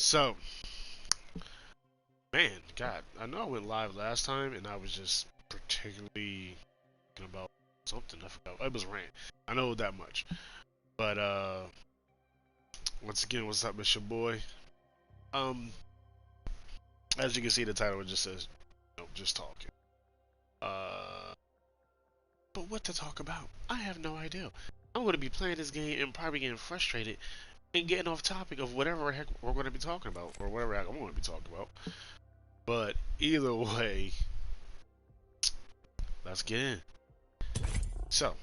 So, man, God, I know I went live last time, and I was just particularly thinking about something. I forgot. It was rant. I know that much. But once again, what's up, it's your boy. Um, as you can see, the title it just says, just talking. But what to talk about? I have no idea. I'm going to be playing this game and probably getting frustrated and getting off topic of whatever the heck we're going to be talking about, or whatever I'm going to be talking about. But either way, let's get in. So,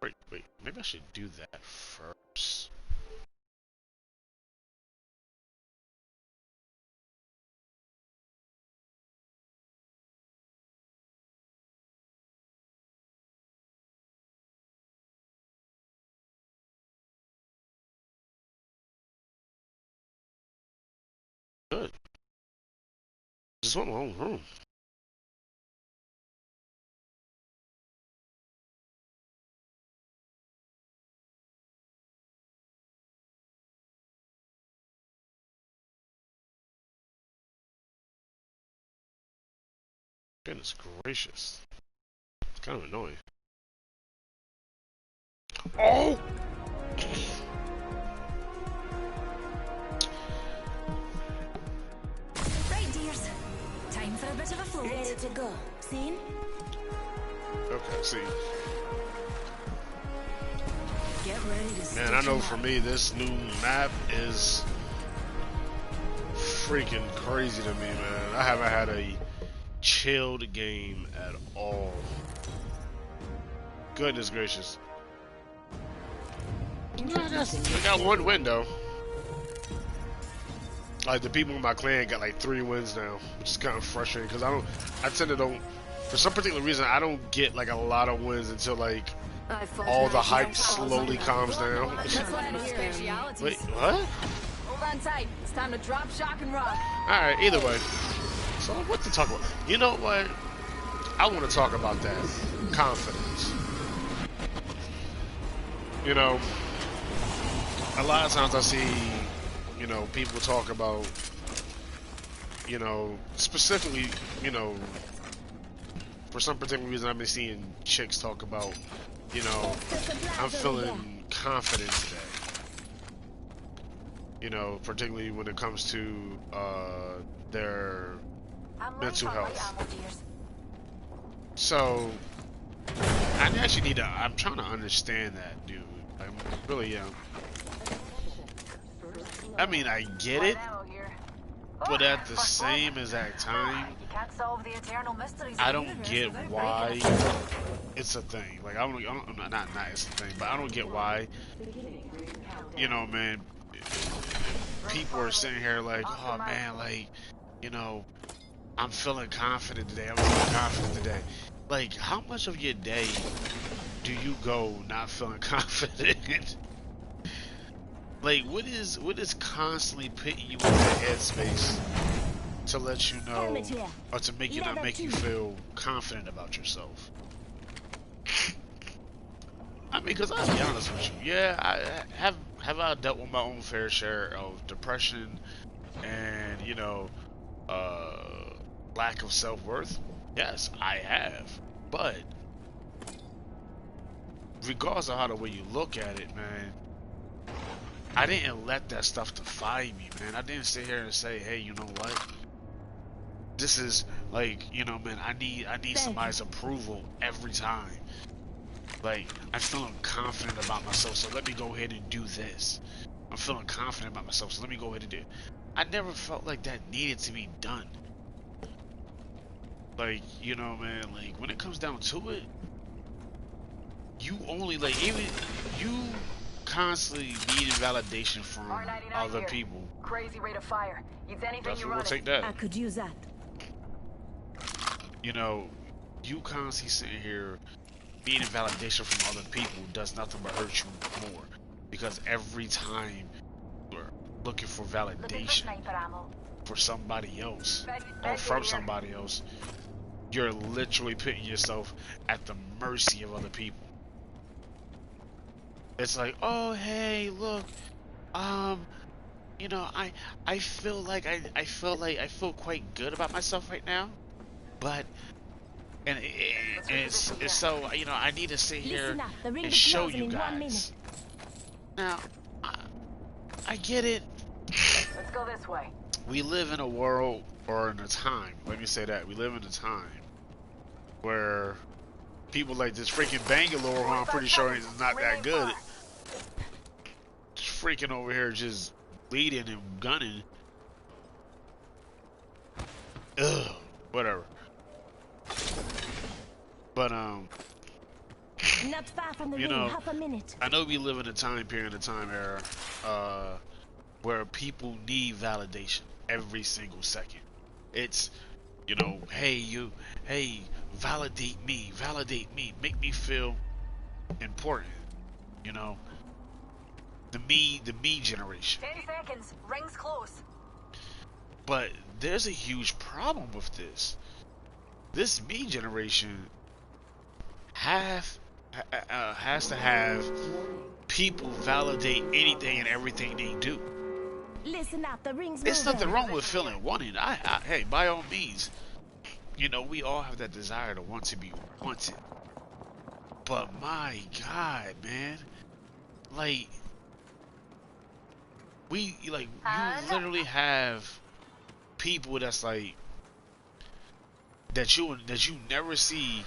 wait, maybe I should do that first. Good. Just want my own room. Goodness gracious. It's kind of annoying. Oh! Right, dears. Time for a bit of a float. Ready to go. Scene? Okay, see. Get ready to Man, I know for me, this new map is freaking crazy to me, man. I haven't had a chilled game at all. Goodness gracious. I got one win though. Like the people in my clan got like 3 wins now, which is kind of frustrating because I tend to don't, for some particular reason, I don't get like a lot of wins until like all the hype slowly calms down. Wait, what? Hold on tight. It's time to drop, shock, and rock. Alright, either way. So what to talk about? You know what? I want to talk about that. Confidence. You know, a lot of times I see, people talk about, specifically, for some particular reason I've been seeing chicks talk about, I'm feeling confident today. Particularly when it comes to their mental health. So, I actually need to, I'm trying to understand that, dude. I really am. I mean, I get it, but at the same exact time, I don't get why it's a thing. Like, I don't not it's a thing, but I don't get why, man, people are sitting here like, oh man, like, I'm feeling confident today. I'm feeling confident today. Like, how much of your day do you go not feeling confident? Like, what is constantly putting you in that headspace to let you know, or to make you feel confident about yourself? I mean, because I'll be honest with you, yeah, I have I dealt with my own fair share of depression and lack of self-worth. Yes, I have, but regardless of how the way you look at it, man, I didn't let that stuff define me, man. I didn't sit here and say, hey, you know what? This is like, man, I need somebody's approval every time. Like, I'm feeling confident about myself, so let me go ahead and do this. I'm feeling confident about myself, so let me go ahead and do it. I never felt like that needed to be done. Like, man, like, when it comes down to it, you only, like, even, you constantly needing validation from other people. Crazy rate of fire. It's anything Definitely you will take that. I could use that. You constantly sitting here needing validation from other people does nothing but hurt you more. Because every time you're looking for validation for somebody else, or from somebody else, you're literally putting yourself at the mercy of other people. It's like, oh, hey, look, you know, I feel like I feel quite good about myself right now, but it's so, you know, I need to sit here and show you guys. Now, I get it. Let's go this way. We live in a world, or in a time, let me say that, we live in a time where people like this freaking Bangalore, who I'm pretty sure is not that good, just freaking over here just bleeding and gunning. Ugh, whatever. But Not far from the you ring, know, half a minute. I know we live in a time period, a time era, where people need validation every single second. It's, you know, hey, validate me, make me feel important. You know, the me generation. 10 seconds. Ring's close. But there's a huge problem with this. This me generation has to have people validate anything and everything they do. Listen up, the ring's There's moving. nothing wrong with feeling wanted. Hey, by all means, you know, we all have that desire to want to be wanted. But my God, man, like, you literally have people that's like that you never see.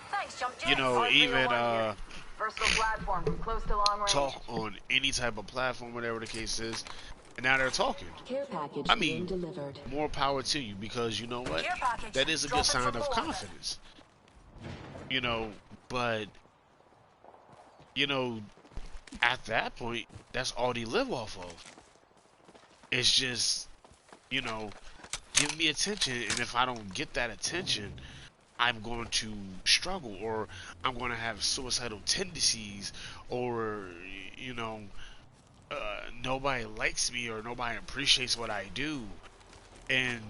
Thanks, Jump Jet. You know, even versatile platform from close to long range. talk on any type of platform, whatever the case is, and now they're talking. Care package I being mean, delivered. more power to you, because you know what? Care package. That is a Drop good it sign for of below. confidence. You know, but you know, at that point, that's all they live off of. It's just, you know, give me attention, and if I don't get that attention, I'm going to struggle, or I'm going to have suicidal tendencies, or, you know, nobody likes me, or nobody appreciates what I do. And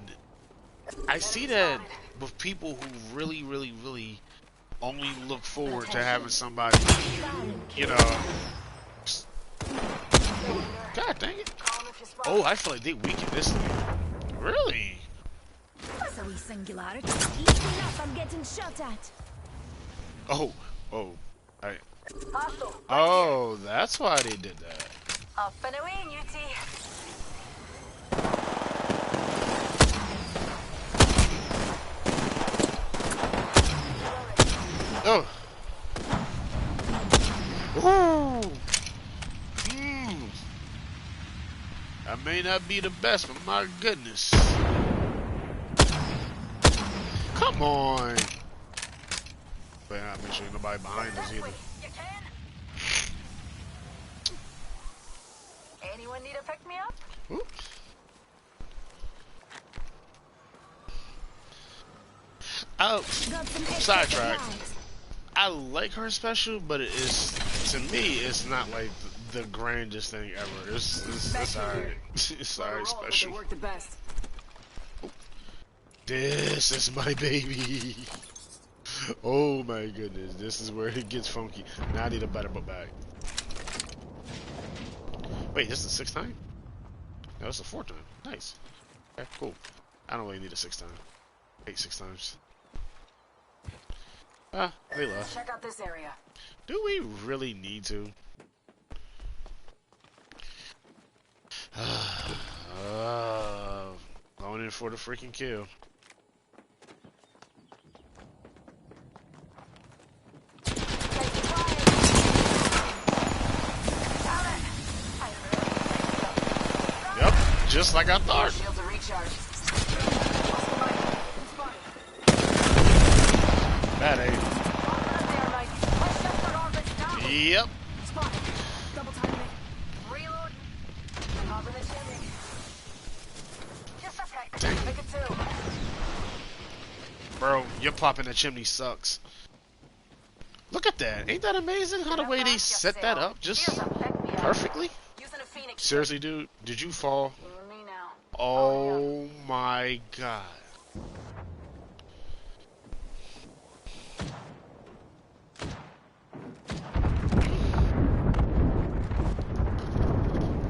I see that with people who really, really, really only look forward to having somebody, you know. God dang it. Oh, I feel like they weakened this thing. Really? That's a wee singularity. Listen up, I'm getting shot at. Oh, Hostile. oh, that's why they did that. Up and away, Newty. Oh. Ooh. I may not be the best, but my goodness. Come on. But I make sure ain't nobody behind us either. You can. Anyone need to pick me up? Oops. Oh, Got some extra sidetrack. supplies. I like her special, but it is, to me, it's not like the grandest thing ever. It's alright. It's alright special. Work the best. This is my baby. Oh my goodness, this is where it gets funky. Now I need a better book bag. Wait, this is the 6th time? No, it's the 4th time. Nice. Okay, cool. I don't really need a 6th time. 6 times. Ah, they left. Check out this area. Do we really need to? Going in for the freaking kill. Yep, just like I thought. Shields are recharged. Bad aim. Yep. Double timing it. Reload. Top of the chimney. Just a sec. Make it 2. Bro, you're popping the chimney sucks. Look at that. Ain't that amazing how the way they set that up just perfectly? Using a Phoenix. Seriously, dude, did you fall? Me now. Oh my God.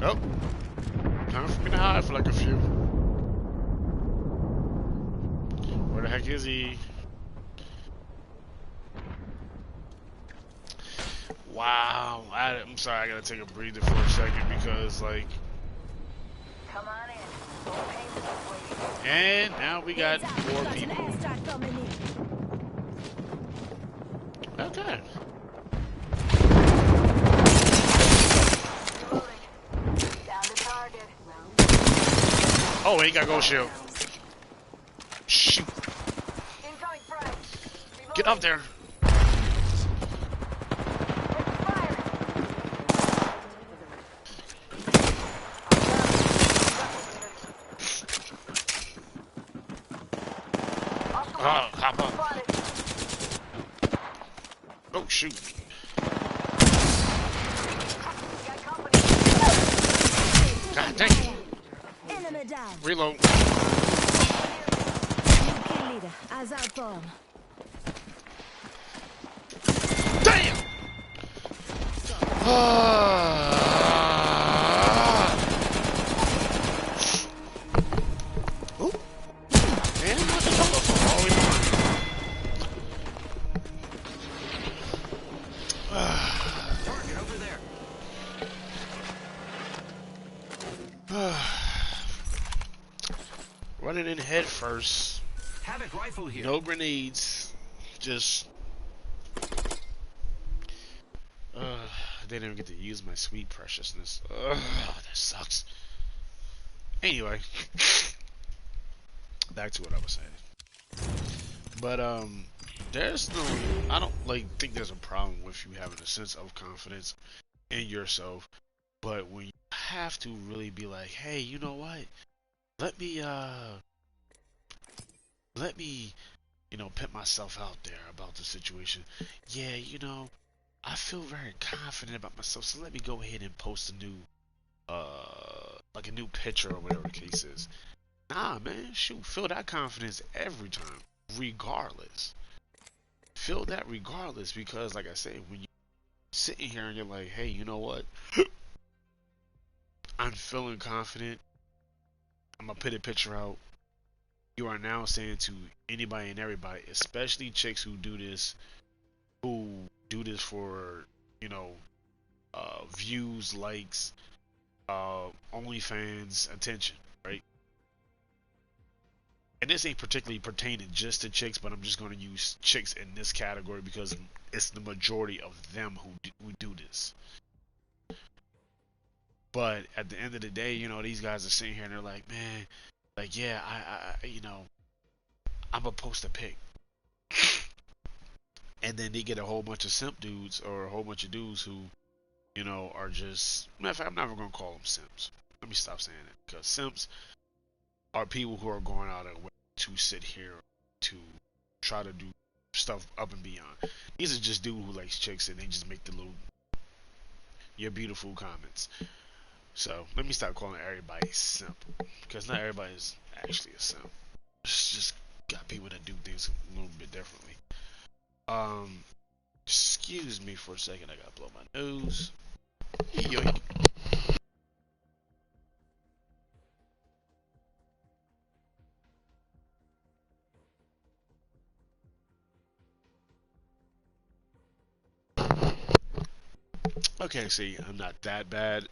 Oh. Time for me to hide for like a few. Where the heck is he? Wow. I'm sorry, I gotta take a breather for a second because, like. Come on in. Both pages are waiting. And now we got 4 people. Okay. Reloading. Down to target. Oh, he got gold shield. Shoot. Incoming frag. Get up there. Hop up. Oh, shoot. God dang it. Enemy down. Reload. Kill leader. As outbound. Damn! Oh. Man, what the hell is always Target over there. Running in head first. Havoc rifle here. No grenades. Just. I didn't even get to use my sweet preciousness. That sucks. Anyway. Back to what I was saying. But, there's no. I don't, think there's a problem with you having a sense of confidence in yourself. But when you have to really be like, hey, you know what? Let me, put myself out there about the situation. Yeah, I feel very confident about myself, so let me go ahead and post a new, a new picture or whatever the case is. Nah, man, shoot, feel that confidence every time, regardless. Feel that regardless, because, like I said, when you're sitting here and you're like, hey, you know what? I'm feeling confident. I'm gonna put a picture out. You are now saying to anybody and everybody, especially chicks who do this for, views, likes, OnlyFans, attention, right? And this ain't particularly pertaining just to chicks, but I'm just going to use chicks in this category because it's the majority of them who do this. But at the end of the day, these guys are sitting here and they're like, man, yeah, I'm gonna post a pic. And then they get a whole bunch of simp dudes or a whole bunch of dudes who, are just, matter of fact, I'm never gonna call them simps. Let me stop saying it, because simps are people who are going out of their way to sit here to try to do stuff up and beyond. These are just dudes who likes chicks and they just make the little, you're beautiful comments. So let me stop calling everybody simp, because not everybody is actually a simp. It's just got people that do things a little bit differently. Excuse me for a second, I gotta blow my nose. Yoink. Okay, see, I'm not that bad.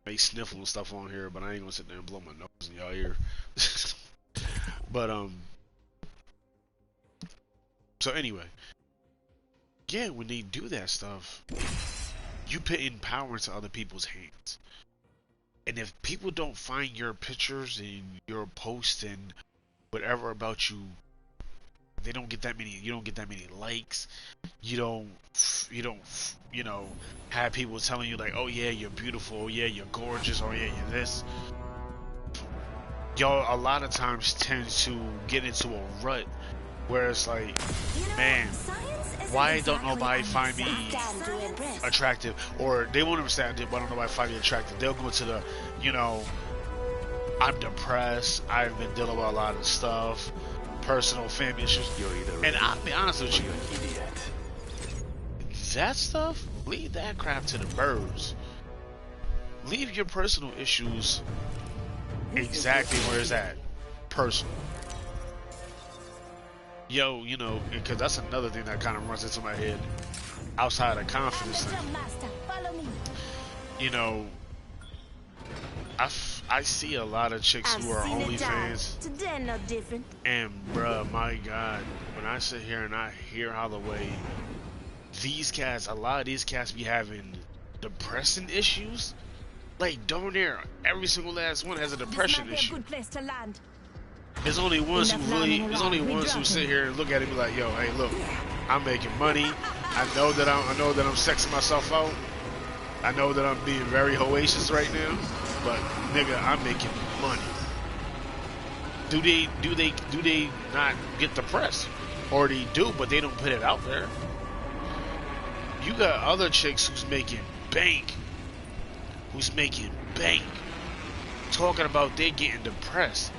I may sniffle and stuff on here, but I ain't gonna sit there and blow my nose in y'all ear. But so anyway, yeah, when they do that stuff, you put in power into other people's hands. And if people don't find your pictures and your posts and whatever about you, they don't get that many. You don't get that many likes. You don't, have people telling you like, oh yeah, you're beautiful. Oh yeah, you're gorgeous. Oh yeah, you're this. Y'all a lot of times tend to get into a rut where it's like, man, why don't nobody find me attractive? Or they won't understand it, why don't nobody find me attractive? They'll go to the, I'm depressed. I've been dealing with a lot of stuff, personal family issues. And I'll be honest with you, that stuff, leave that crap to the birds. Leave your personal issues exactly where it's at. Personal. Yo, you know, because that's another thing that kind of runs into my head outside of confidence thing. You know, I see a lot of chicks who are OnlyFans, and bruh, my God, when I sit here and I hear how the way these cats, a lot of these cats be having depressing issues, like darn near every single last one has a depression issue. Good place to land. There's only ones who really, there's only ones who sit here and look at it and be like, yo, hey, look, I'm making money. I know that I'm sexing myself out. I know that I'm being very hellacious right now, but nigga, I'm making money. Do they not get depressed? Or they do, but they don't put it out there. You got other chicks who's making bank, talking about they getting depressed.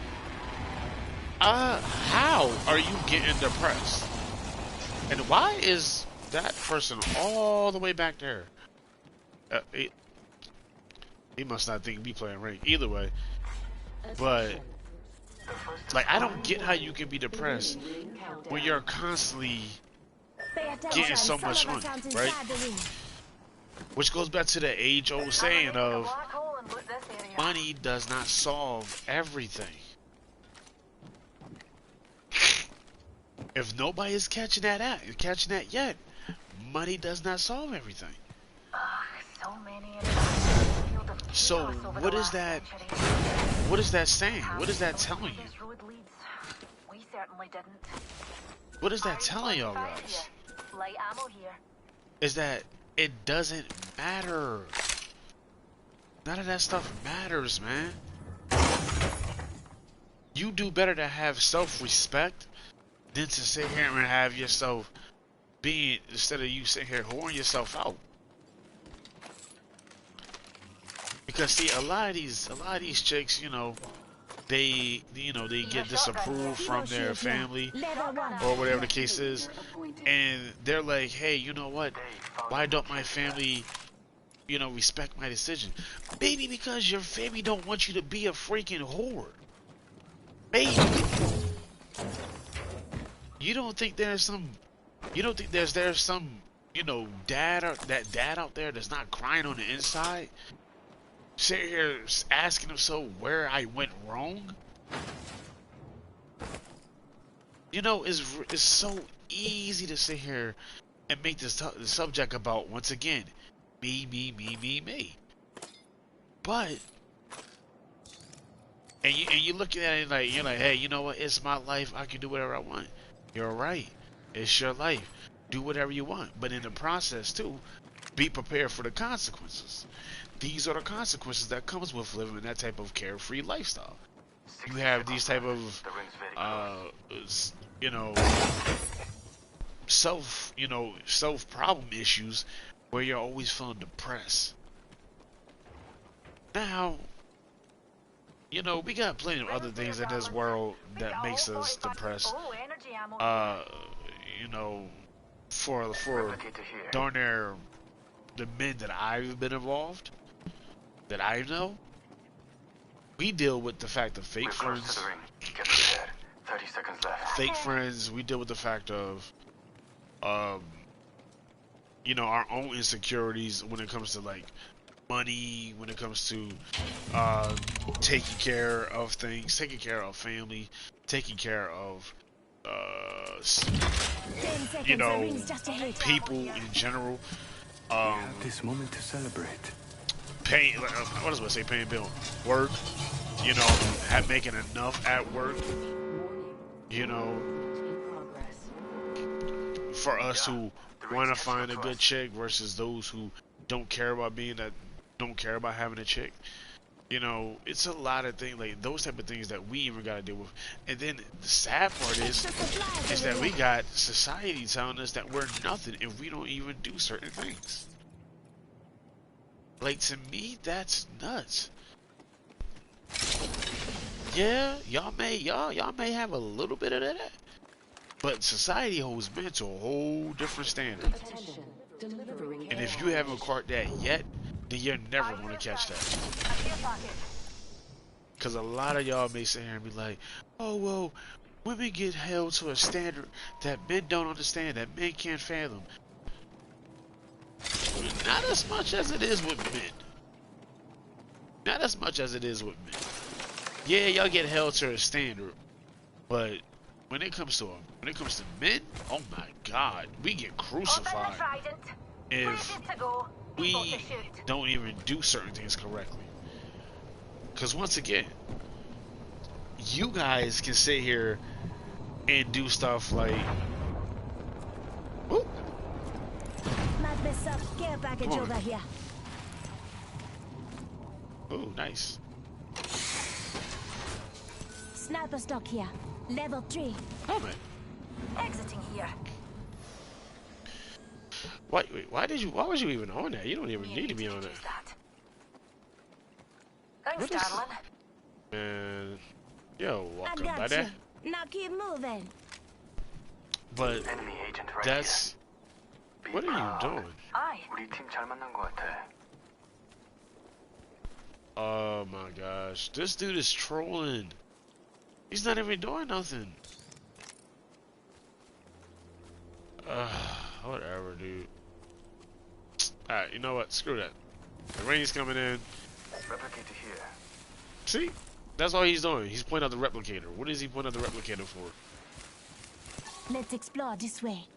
How are you getting depressed? And why is that person all the way back there? He must not think we playing rank. Either way, but like I don't get how you can be depressed when you're constantly getting so much money, right? Which goes back to the age-old saying of money does not solve everything. If nobody is catching that yet, money does not solve everything. So what is that? What is that saying? What is that telling you? What is that telling y'all guys? Is that it doesn't matter. None of that stuff matters, man. You do better to have self-respect than to sit here and have yourself being, instead of you sitting here whoring yourself out. Because see, a lot of these chicks, you know, they get disapproved from their family or whatever the case is, and they're like, hey, you know what? Why don't my family, you know, respect my decision? Maybe because your family don't want you to be a freaking whore. Maybe. You don't think there's some, you know, dad out there that's not crying on the inside? Sit here asking himself where I went wrong? You know, it's so easy to sit here and make this the subject about, once again, me. But, and you looking at it like, you're like, hey, you know what? It's my life. I can do whatever I want. You're right. It's your life. Do whatever you want. But in the process, too, be prepared for the consequences. These are the consequences that comes with living that type of carefree lifestyle. You have these type of, you know, self problem issues where you're always feeling depressed. Now, you know, we got plenty of other things in this world that makes us depressed. You know, for darn near the men that I've been involved, that I know, we deal with the fact of fake friends. 30 seconds left. Fake friends. We deal with the fact of, you know, our own insecurities when it comes to like money, when it comes to taking care of things, taking care of family, taking care of you know, people in general. This moment to celebrate. Paying, what was I say? Paying bill, work. You know, making enough at work. You know, for us who want to find a good chick versus those who don't care about having a chick. You know, it's a lot of things, like those type of things that we even got to deal with. And then the sad part is that we got society telling us that we're nothing if we don't even do certain things. Like, to me, that's nuts. Yeah, y'all may have a little bit of that, but society holds men to a whole different standard. And if you haven't caught that yet, then you're never going to catch that. Because a lot of y'all may sit here and be like, oh, well, women get held to a standard that men don't understand, that men can't fathom. Not as much as it is with men. Not as much as it is with men. Yeah, y'all get held to a standard, but when it comes to men, oh my God, we get crucified if we don't even do certain things correctly. Because once again, you guys can sit here and do stuff like, whoop. Care package over here. Oh, nice. Sniper stock here. Level 3. Oh man. Exiting here. Why was you even on that? You don't even need to be on that. Thanks, darling. Man, yo, welcome I by got that. you. Now keep moving. But Enemy agent right that's here. what are you doing? Aye. 우리 팀 잘 만난 것 같아. Oh my gosh, this dude is trolling. He's not even doing nothing. Whatever, dude. Alright, you know what? Screw that. The rain's coming in. Replicator here. See? That's all he's doing. He's pointing out the replicator. What is he pointing out the replicator for? Let's explore this way.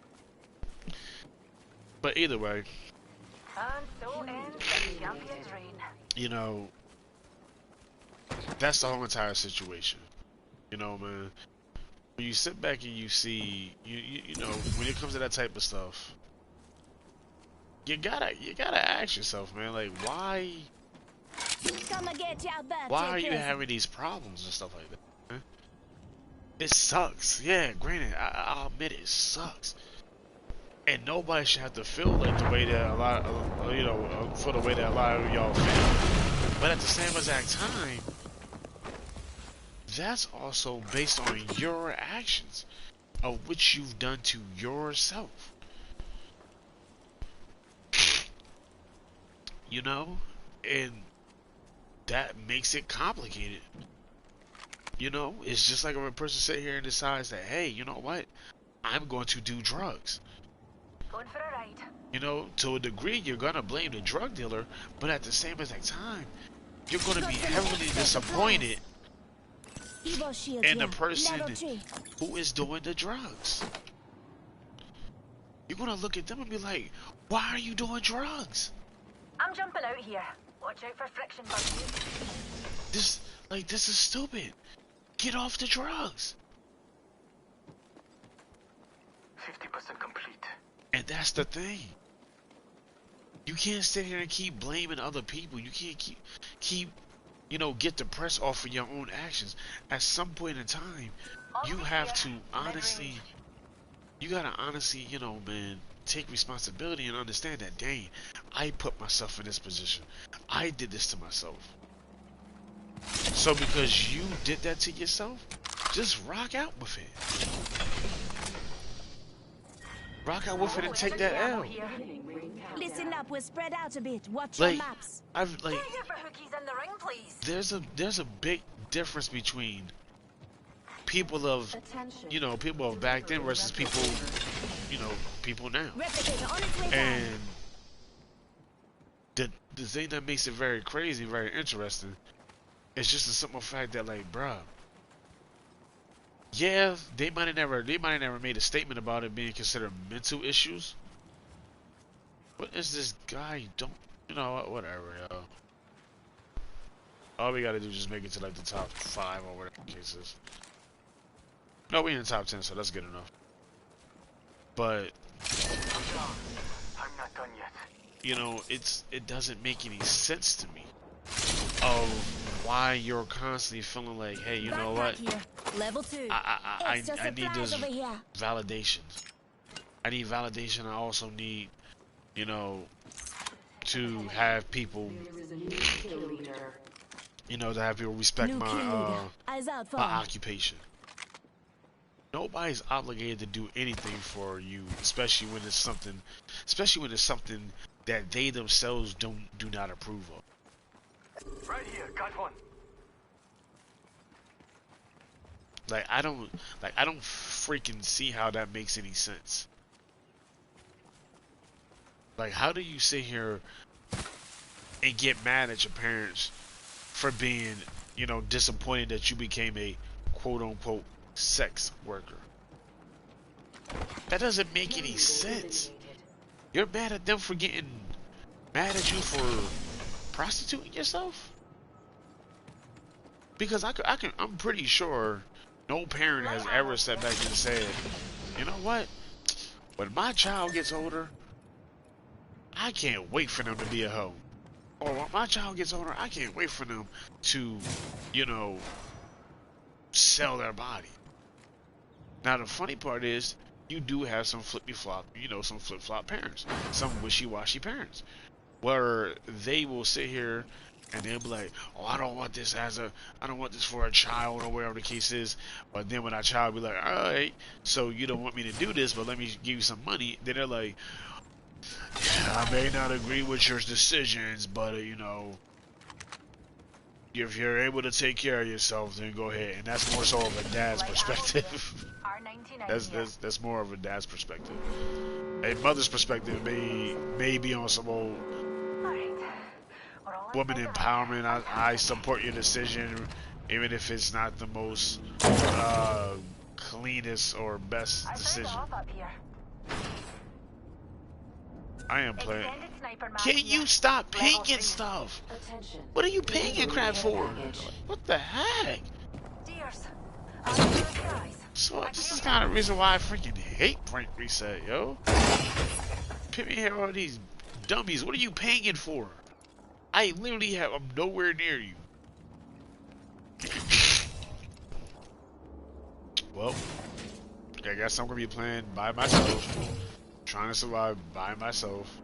But either way, And so ends the champion's reign. you know, that's the whole entire situation. You know, man. When you sit back and you see, you know, when it comes to that type of stuff, you gotta ask yourself, man, like, why are you having these problems and stuff like that? Man? It sucks. Yeah, granted, I'll admit it sucks. And nobody should have to feel like the way that a lot of, you know, feel the way that a lot of y'all feel. But at the same exact time, that's also based on your actions of which you've done to yourself. You know? And that makes it complicated. You know? It's just like if a person sit here and decides that, hey, you know what? I'm going to do drugs. Going for a ride. You know, to a degree, you're going to blame the drug dealer, but at the same exact time, you're going to be heavily disappointed in the person who is doing the drugs. You're going to look at them and be like, why are you doing drugs? I'm jumping out here. Watch out for friction bugs. This is stupid. Get off the drugs. 50% complete. And that's the thing. You can't sit here and keep blaming other people. You can't keep, you know, get depressed off of your own actions. At some point in time, you have to honestly, you gotta honestly, you know, man, take responsibility and understand that, dang, I put myself in this position. I did this to myself. So because you did that to yourself, just rock out with it. Rock out with it and take that L. Listen up, we're spread out a bit. Watch Like, your maps. Get here for hookies in the ring, please. There's a big difference between people of, you know, people of back then versus people, you know, people now. And the thing that makes it very crazy, very interesting, is just the simple fact that, like, bruh, yeah, they might have never made a statement about it being considered mental issues. What is this guy? You know what? Whatever, yo. All we gotta do is just make it to like the top 5 or whatever the case is. No, we in the top 10, so that's good enough. But I'm not done yet. you know, it doesn't make any sense to me of why you're constantly feeling like, hey, you know what? Level 2. I need this validation. I need validation. I also need, you know, to have people, you know, to have people respect my occupation. Nobody's obligated to do anything for you, especially when it's something that they themselves do not approve of. Right here, got one. Like I don't freaking see how that makes any sense. Like, how do you sit here and get mad at your parents for being, you know, disappointed that you became a quote-unquote sex worker? That doesn't make any sense. You're mad at them for getting mad at you for prostituting yourself? Because I'm pretty sure no parent has ever sat back and said, you know what? When my child gets older, I can't wait for them to be a hoe. Or when my child gets older, I can't wait for them to, you know, sell their body. Now the funny part is, you do have some flippy-flop, you know, some flip-flop parents. Some wishy-washy parents. Where they will sit here and they'll be like, oh, I don't want this for a child or whatever the case is. But then when that child be like, alright, so you don't want me to do this, but let me give you some money. Then they're like, yeah, I may not agree with your decisions, but you know, if you're able to take care of yourself, then go ahead. And that's more so of a dad's perspective. that's more of a dad's perspective. A mother's perspective may be on some old woman empowerment. I support your decision, even if it's not the most cleanest or best decision. I am playing. Can you stop pinging stuff? What are you pinging crap for? What the heck? So this is kind of the reason why I freaking hate Prank Reset, yo. Put me here all these dummies. What are you pinging for? I'm nowhere near you. Well, I guess I'm gonna be playing by myself, trying to survive by myself,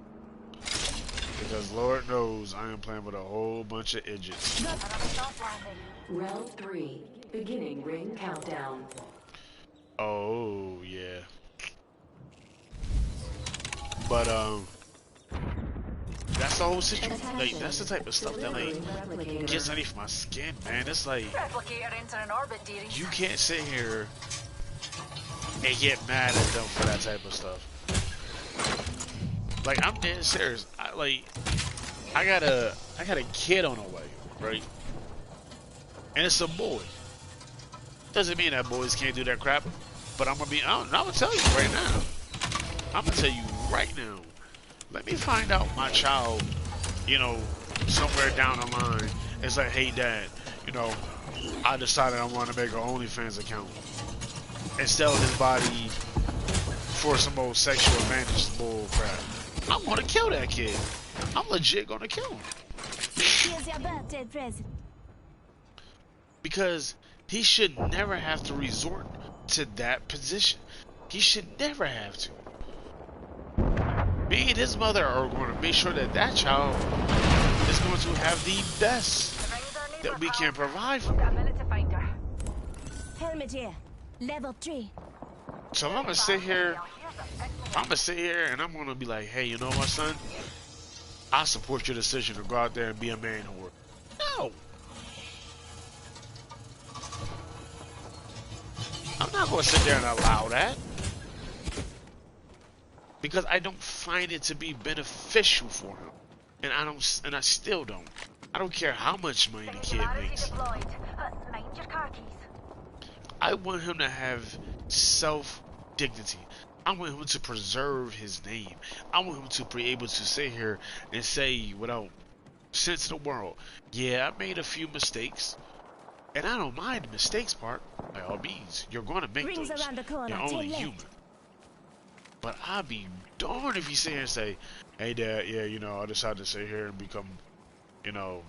because Lord knows I am playing with a whole bunch of idiots. Round 3, beginning ring countdown. Oh yeah, but that's the whole situation. Like, that's the type of stuff that like gets underneath my skin, man. It's like you can't sit here and get mad at them for that type of stuff. Like, I'm dead serious. I got a kid on the way, right? And it's a boy. Doesn't mean that boys can't do that crap, but I'm gonna tell you right now. I'm gonna tell you right now. Let me find out my child, you know, somewhere down the line. It's like, hey dad, you know, I decided I want to make an OnlyFans account and sell his body for some old sexual advantage bull crap. I'm gonna kill that kid. I'm legit gonna kill him. Here's your birthday present. Because he should never have to resort to that position. He should never have to. Me and his mother are going to make sure that that child is going to have the best that we can provide for him. Helmet here. Level 3. So I'm gonna sit here and I'm gonna be like, hey, you know what, son? I support your decision to go out there and be a man whore. No. I'm not gonna sit there and allow that. Because I don't find it to be beneficial for him. And I still don't. I don't care how much money the kid makes. I want him to have self-dignity. I want him to preserve his name. I want him to be able to sit here and say without sense in the world, yeah, I made a few mistakes. And I don't mind the mistakes part. By all means, you're going to make those. You're only human. But I'd be darned if you sit here and say, hey dad, yeah, you know, I decided to sit here and become, you know,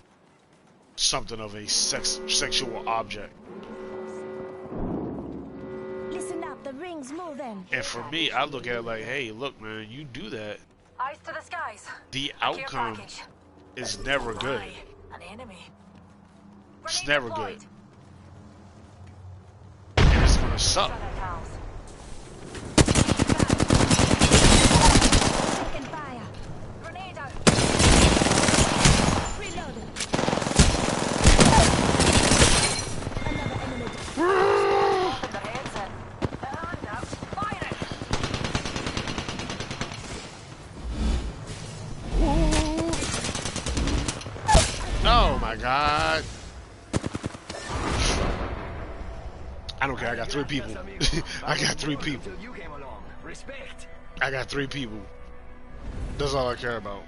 something of a sexual object. Listen up, the ring's moving. And for me, I look at it like, hey, look, man, you do that, Eyes to the skies. the outcome is never good. An enemy. It's never good. And it's gonna suck. Taking fire. Grenade out. Reloading. Another enemy. I don't care. I got 3 people. I got 3 people. You came along. Respect. I got 3 people. That's all I care about.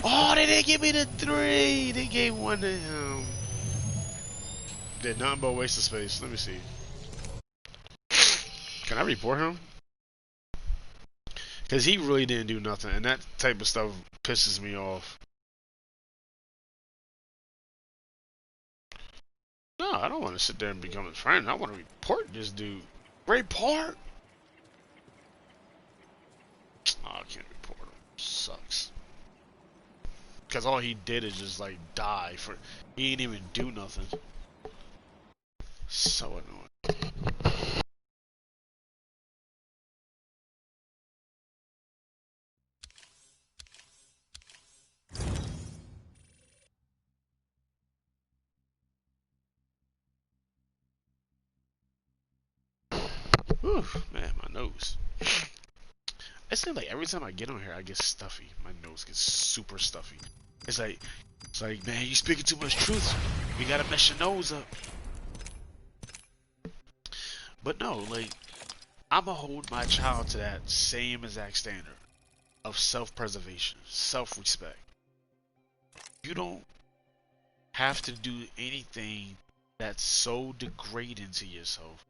Oh, they didn't give me the 3. They gave 1 to him. Did nothing but waste of space. Let me see. Can I report him? Because he really didn't do nothing. And that type of stuff pisses me off. No, I don't want to sit there and become his friend. I want to report this dude. Report? Oh, I can't report him. Sucks. Because all he did is just like die for. He didn't even do nothing. So annoying. Whew, man, my nose. It seems like every time I get on here, I get stuffy. My nose gets super stuffy. It's like, man, you speaking too much truth. You gotta mess your nose up. But no, like, I'ma hold my child to that same exact standard of self-preservation, self-respect. You don't have to do anything that's so degrading to yourself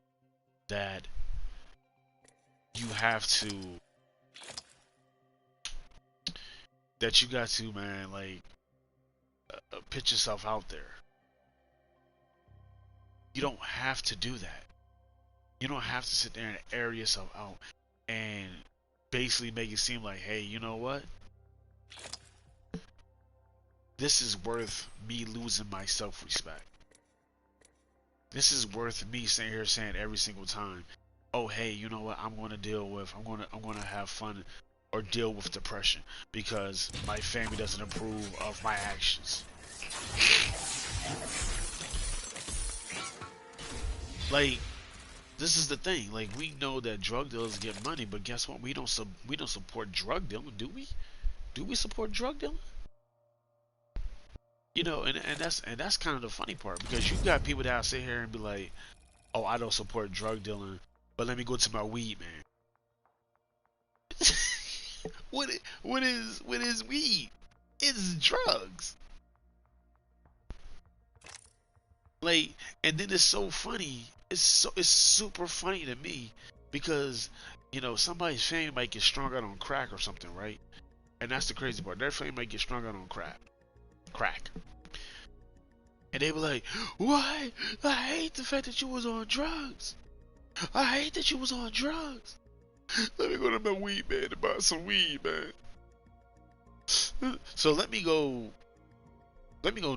that you have to, that you got to, man, like, put yourself out there. You don't have to do that. You don't have to sit there and air yourself out and basically make it seem like, hey, you know what? This is worth me losing my self-respect. This is worth me sitting here saying every single time, oh, hey, you know what? I'm going to have fun or deal with depression because my family doesn't approve of my actions. Like, this is the thing. Like, we know that drug dealers get money, but guess what? We don't support drug dealing, do we? Do we support drug dealing? You know, and that's kind of the funny part, because you got people that sit here and be like, oh, I don't support drug dealing, but let me go to my weed, man. What is weed? It's drugs. Like, and then it's so funny. It's super funny to me because, you know, somebody's family might get strung out on crack or something, right? And that's the crazy part. Their family might get strung out on crack. And they were like, "What? I hate the fact that you was on drugs. I hate that you was on drugs. Let me go to my weed man to buy some weed, man. So let me go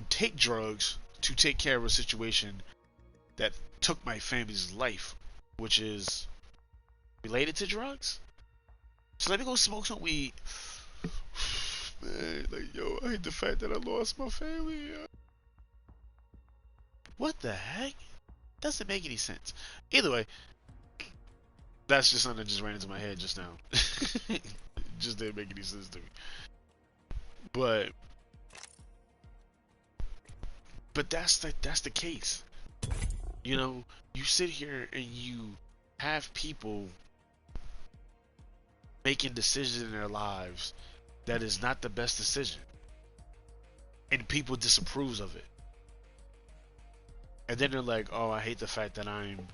take drugs to take care of a situation that took my family's life, which is related to drugs. So let me go smoke some weed." Man, like, yo, I hate the fact that I lost my family. What the heck? Doesn't make any sense. Either way, that's just something that just ran into my head just now. Just didn't make any sense to me. But that's the case. You know, you sit here and you have people making decisions in their lives that is not the best decision, and people disapproves of it. And then they're like, oh, I hate the fact that I'm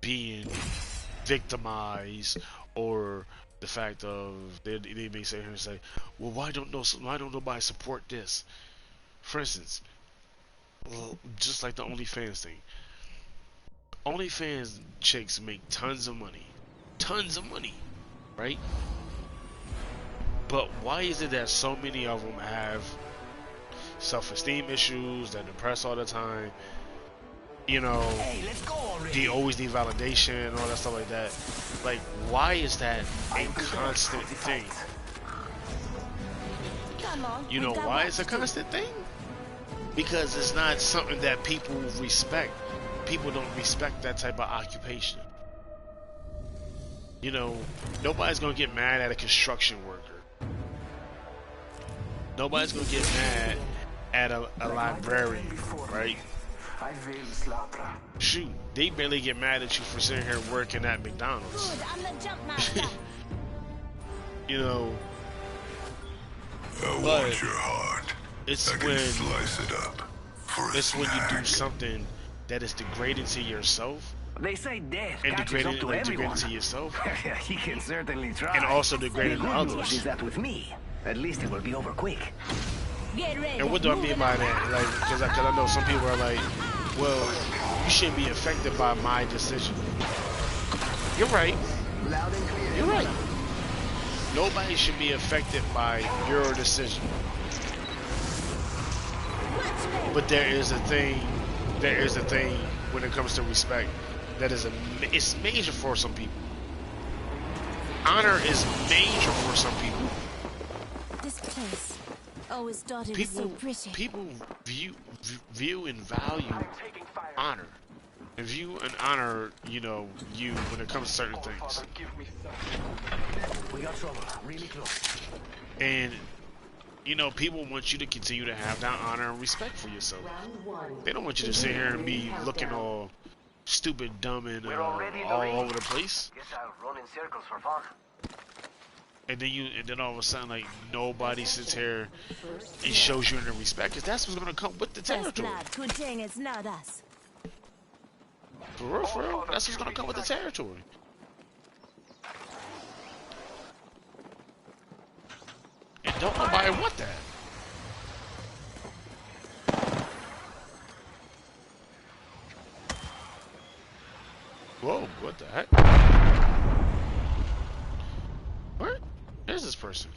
being victimized, or the fact of they may sit here and say, well, why don't nobody support this? For instance, just like the OnlyFans thing. OnlyFans chicks make tons of money, right? But why is it that so many of them have self-esteem issues, they're depressed all the time, you know, Hey, let's go already. they always need validation and all that stuff like that? Like, why is that a constant thing? Come on. You know why it's a constant thing? Because it's not something that people respect. People don't respect that type of occupation. You know, nobody's gonna get mad at a construction worker. Nobody's gonna get mad at a librarian, right? I will slaughter. Shoot, they barely get mad at you for sitting here working at McDonald's. Good, I'm the jump master. You know, I but want your heart. it's I can when slice it up for a it's when you do snack. something that is degrading to yourself They say death and catches up to degrading everyone. to yourself He can certainly try. and also The degrading to good news others. is that with me, at least it will be over quick. Get ready. And what do I mean by that? Like, because I know some people are like, well, you shouldn't be affected by my decision. You're right. Loud and clear. You're right. Nobody should be affected by your decision. But there is a thing when it comes to respect that is it's major for some people. Honor is major for some people. This place. Always thought it was so pretty. People view and value honor. And view and honor, you know, you when it comes to certain things. We got trouble. Really close. And you know, people want you to continue to have that honor and respect for yourself. They don't want you to sit here and be looking all stupid, dumb, and all over the place. Guess I'll run in circles for fun. And then all of a sudden, like, nobody sits here and shows you any respect, because that's what's gonna come with the First territory. blood. Good thing it's not us. For real, that's what's gonna come with the territory. And don't nobody want that. Whoa, what the heck? Where is this person?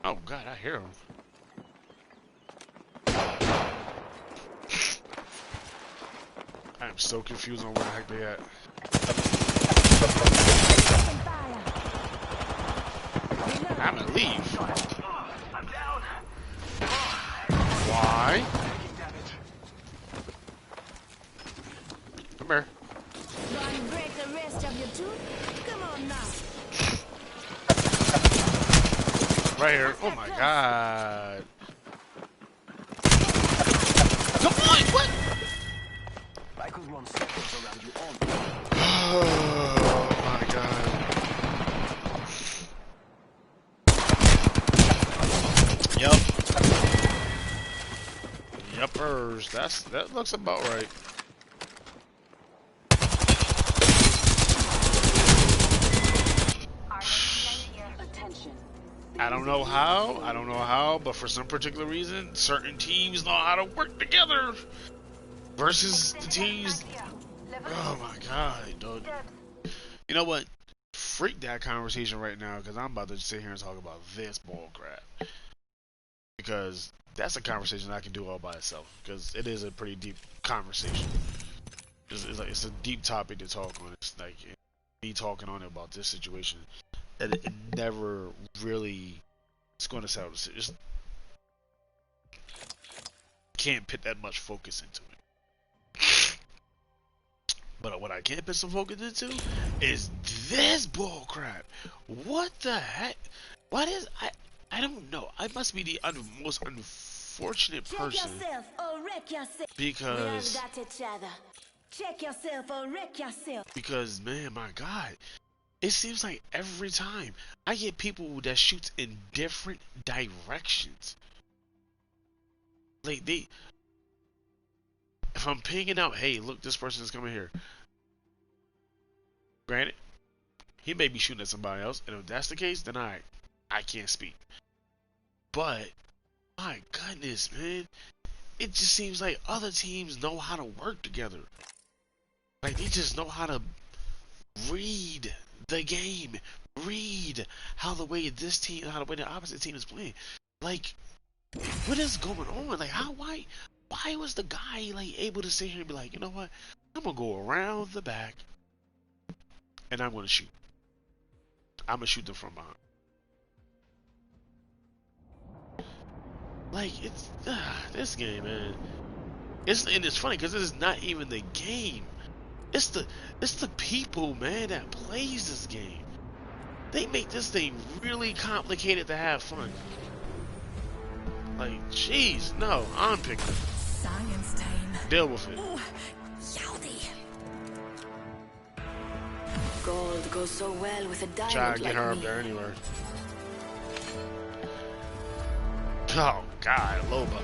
Oh god, I hear him. I am so confused on where the heck they at. I'm gonna leave. I'm down. Why? Come here. Gonna break the rest of your tooth? Come on now. Right here. Oh my god. Come on, what? I could run circles around you all. Oh my god. Yep. Yuppers. That looks about right. I don't know how, but for some particular reason, certain teams know how to work together versus the teams. Oh my god, dude. You know what? Freak that conversation right now, because I'm about to sit here and talk about this bull crap. Because that's a conversation I can do all by itself, because it is a pretty deep conversation. It's a deep topic to talk on. It's like me talking on it about this situation. And it never really, it's going to sound, just can't put that much focus into it. But what I can put some focus into is this bull crap. What the heck? What is, I don't know. I must be the most unfortunate person. Check yourself or wreck yourself. Because we have got each other. Check yourself or wreck yourself. Because man, my god. It seems like every time I get people that shoots in different directions. Like if I'm pinging out, hey, look, this person is coming here. Granted, he may be shooting at somebody else, and if that's the case, then I can't speak. But my goodness, man, it just seems like other teams know how to work together. Like they just know how to read the game, read how the way this team, how the way the opposite team is playing. Like, what is going on? Like, why was the guy like able to sit here and be like, you know what? I'm gonna go around the back, and I'm gonna shoot. I'm gonna shoot them from behind. Like it's this game, man. It's funny because this is not even the game. It's the people, man, that plays this game. They make this thing really complicated to have fun. Like, jeez, no, I'm picking. Science time. Deal with it. Yaldi. Gold goes so well with a diamond. Try to get her up there anyway. Oh God, Loba.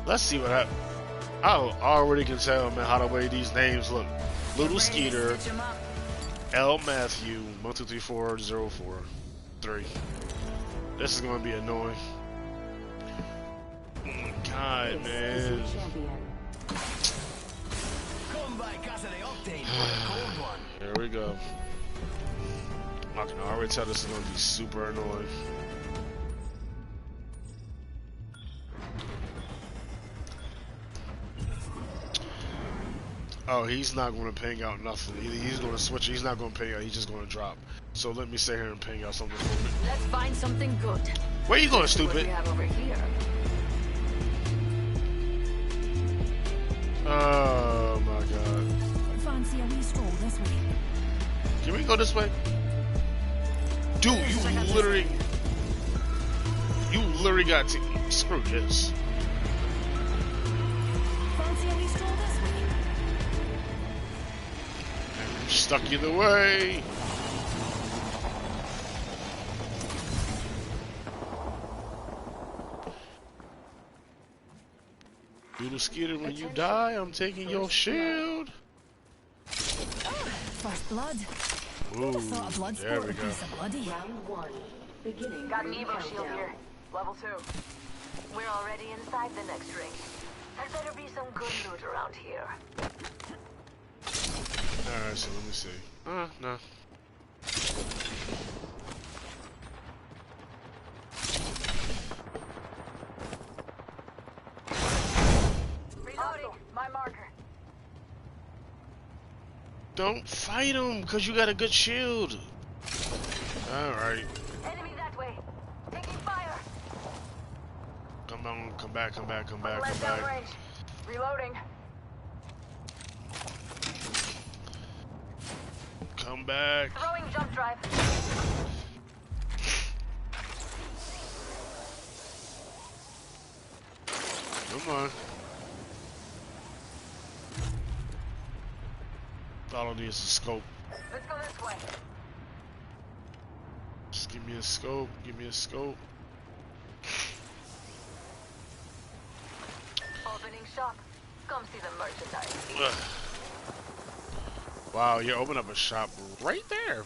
Let's see what happens. I already can tell, man, how the way these names look. Little Skeeter, L Matthew, 1 2 3 4 0 4 3. This is gonna be annoying. Oh my God, man. Here we go. I can already tell this is gonna be super annoying. Oh, he's not going to ping out nothing. Either he's going to switch, he's not going to ping out, he's just going to drop. So let me sit here and ping out something for me. Let's find something good. Where you going, What stupid? we have over here. Oh my God. Fancy a wee stroll this way. Can we go this way? Dude, you literally got to screw this. Fancy a wee stroll this way. I'm stuck either way. Little Skeeter, when you die, I'm taking your shield. First blood. Ooh, Thought a blood there sport we would go. be so bloody. Round 1. Beginning. Got an ring Evo shield countdown. here. Level 2. We're already inside the next ring. There better be some good loot around here. Alright, so let me see. No. Reloading. My marker. Don't fight him, because you got a good shield. Alright. Enemy that way. Taking fire. Come on, come back. Left downrange. Reloading. Come back. Throwing jump drive. Come on. All I need is a scope. Let's go this way. Just give me a scope. Give me a scope. Opening shop. Come see the merchandise. Ugh. Wow, you open up a shop right there.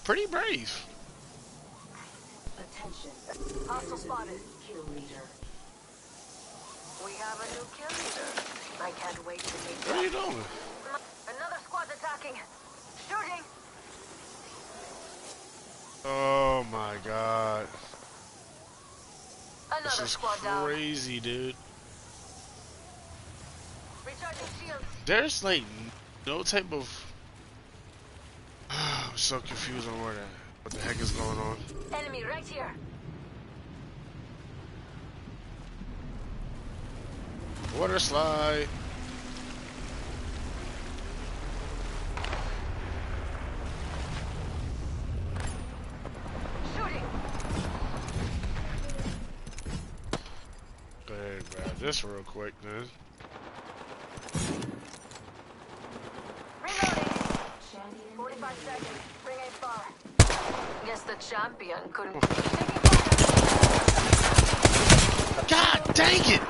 Pretty brave. Attention. Hostile spotted. Kill leader. We have a new kill leader. I can't wait to meet What are you doing? Another squad's attacking. Shooting. Oh my God. This Another is squad down. crazy, dude. Recharging shields. There's like no type of. I'm so confused on what the heck is going on. Enemy right here. Water slide. Shooting. Go ahead and grab this real quick, then. Reloading. 45 seconds. Ring ain't far. Guess the champion couldn't. God dang it!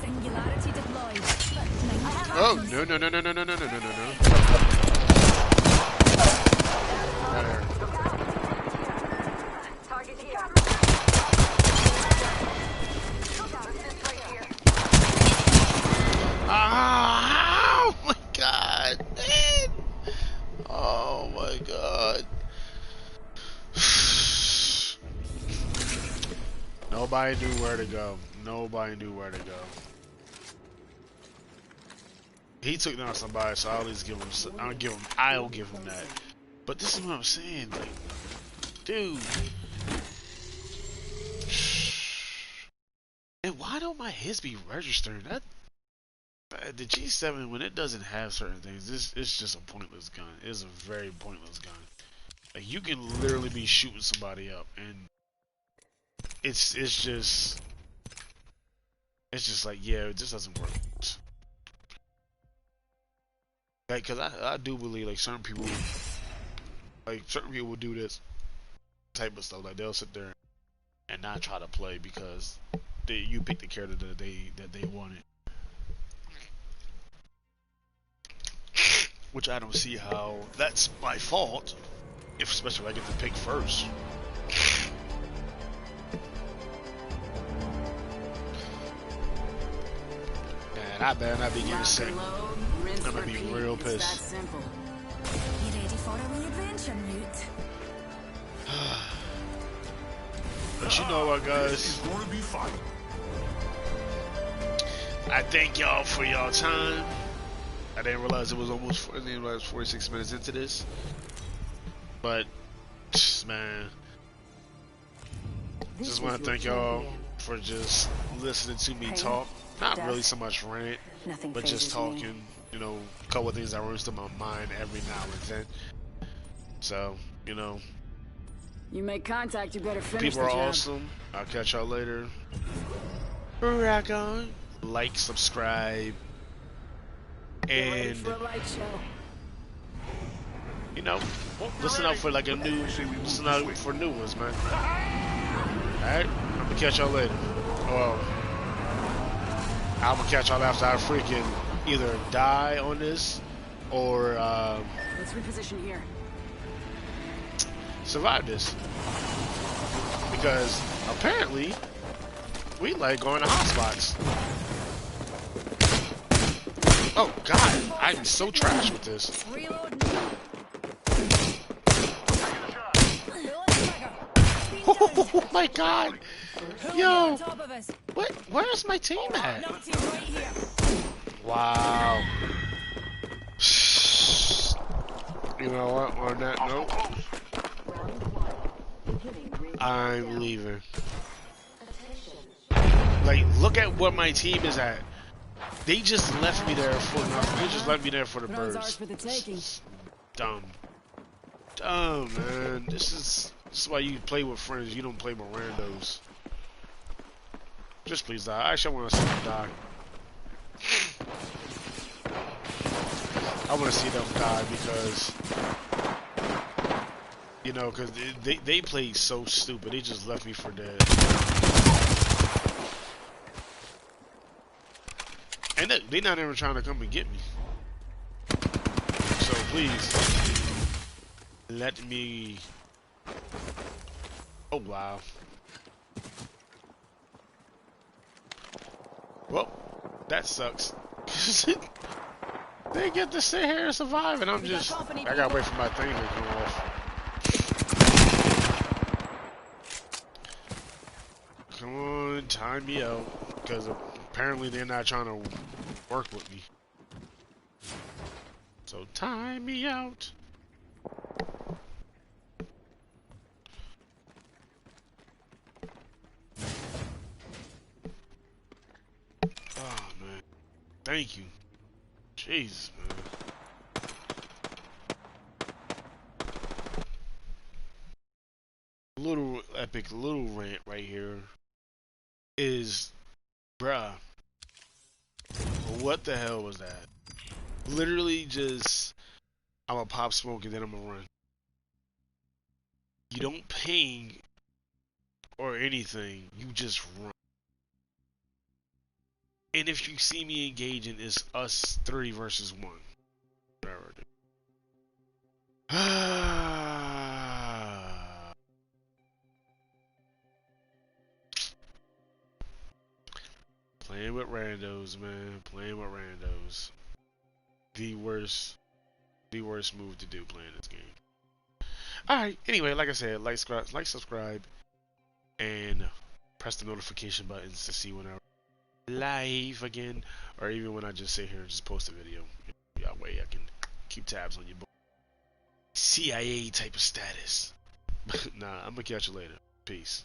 Singularity deployed. Oh no! There. Target here. Look out, assist right here. Ah, oh my God, man. Oh my God. Nobody knew where to go. Nobody knew where to go. He took down somebody, so I'll at least give him. I'll give him that. But this is what I'm saying, like, dude. And why don't my hits be registering? That the G7, when it doesn't have certain things, it's just a pointless gun. It's a very pointless gun. Like, you can literally be shooting somebody up, and it's just like, yeah, this doesn't work. Like, cause I do believe like certain people will do this type of stuff. Like, they'll sit there and not try to play because you picked the character that they wanted. Which I don't see how that's my fault, especially if I get to pick first. Man, I better not be getting sick. I'm gonna be real pissed. You ready for a wee adventure, Newt? But you know what, guys? This is going to be fun. I thank y'all for y'all time. I didn't realize it was almost 46 minutes into this. But, man, just want to thank y'all for just listening to me talk. Not really so much rant, but just talking, you know, a couple of things that runs to my mind every now and then. So, you know, You make contact, you better finish people the are job. awesome. I'll catch y'all later. Rock on. Like, subscribe, Get ready and for a light show. you know, listen out for like listen out for new ones, man. Alright, I'm gonna catch y'all later. Well, I'm gonna catch y'all after I freaking either die on this or Let's reposition here. survive this. Because apparently we like going to hotspots. Oh god, I'm so trash with this. Reloading. Oh my god! Yo! On top of us. Where's my team at? Nazi right here. Wow. You know what? On that note, I'm leaving. Like, look at what my team is at. They just left me there for nothing. They just left me there for the Bronze ours birds. for the taking. Dumb. Dumb, man. This is why you play with friends. You don't play with randos. Just please die. Actually, I want to see them die. I want to see them die because, you know, because they played so stupid. They just left me for dead. And they're not even trying to come and get me. So please, let me... Oh, wow. Well, that sucks. They get to sit here and survive, and I'm just... I gotta wait for my thing to come off. Come on, time me out. Because apparently they're not trying to work with me. So time me out. Oh man, thank you. Jeez, man. Little epic little rant right here is, bruh, what the hell was that? Literally just, I'm gonna pop smoke and then I'm gonna run. You don't ping or anything, you just run. And if you see me engaging, it's us 3 versus 1. Whatever. Playing with randos, man. Playing with randos. The worst move to do playing this game. Alright, anyway, like I said, like, subscribe, and press the notification buttons to see when I live again, or even when I just sit here and just post a video. That way I can keep tabs on your CIA type of status. Nah, I'm gonna catch you later. Peace.